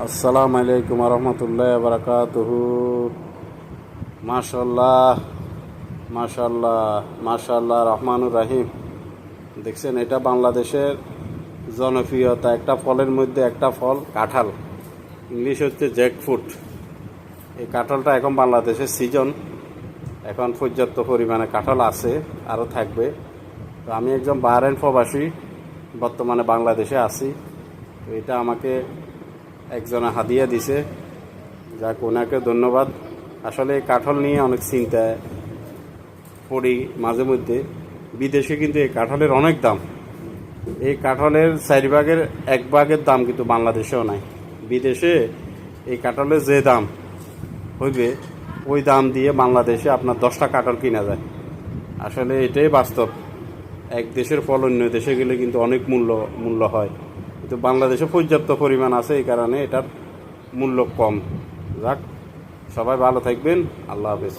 আসসালামু আলাইকুম রহমতুল্লাহ বারাকাতুহু। মাশাল্লাহ মাশাল্লাহ মাশাল্লাহ রহমানুর রাহিম। দেখছেন, এটা বাংলাদেশের জনপ্রিয়তা একটা ফলের মধ্যে একটা ফল কাঁঠাল, ইংলিশ হচ্ছে জ্যাকফ্রুট। এই কাঁঠালটা এখন বাংলাদেশের সিজন, এখন পর্যাপ্ত পরিমাণে কাঁঠাল আছে, আরও থাকবে। তো আমি একজন বাহরাইন প্রবাসী, বর্তমানে বাংলাদেশে আছি। তো এটা আমাকে একজনে হাদিয়া দিছে, যাক ওনাকে ধন্যবাদ। আসলে এই কাঁঠাল নিয়ে অনেক চিন্তায় পড়ি মাঝে মধ্যে। বিদেশে কিন্তু এই কাঁঠালের অনেক দাম। এই কাঁঠালের 4 ভাগের 1 ভাগের দাম কিন্তু বাংলাদেশেও নাই। বিদেশে এই কাঁঠালের যে দাম হইবে, ওই দাম দিয়ে বাংলাদেশে আপনার 10টা কাঁঠাল কিনা যায়। আসলে এটাই বাস্তব। এক দেশের ফল অন্য দেশে গেলে কিন্তু অনেক মূল্য হয়, কিন্তু বাংলাদেশে পর্যাপ্ত পরিমাণ আছে, এই কারণে এটার মূল্য কম। যাক, সবাই ভালো থাকবেন। আল্লাহ হাফেজ।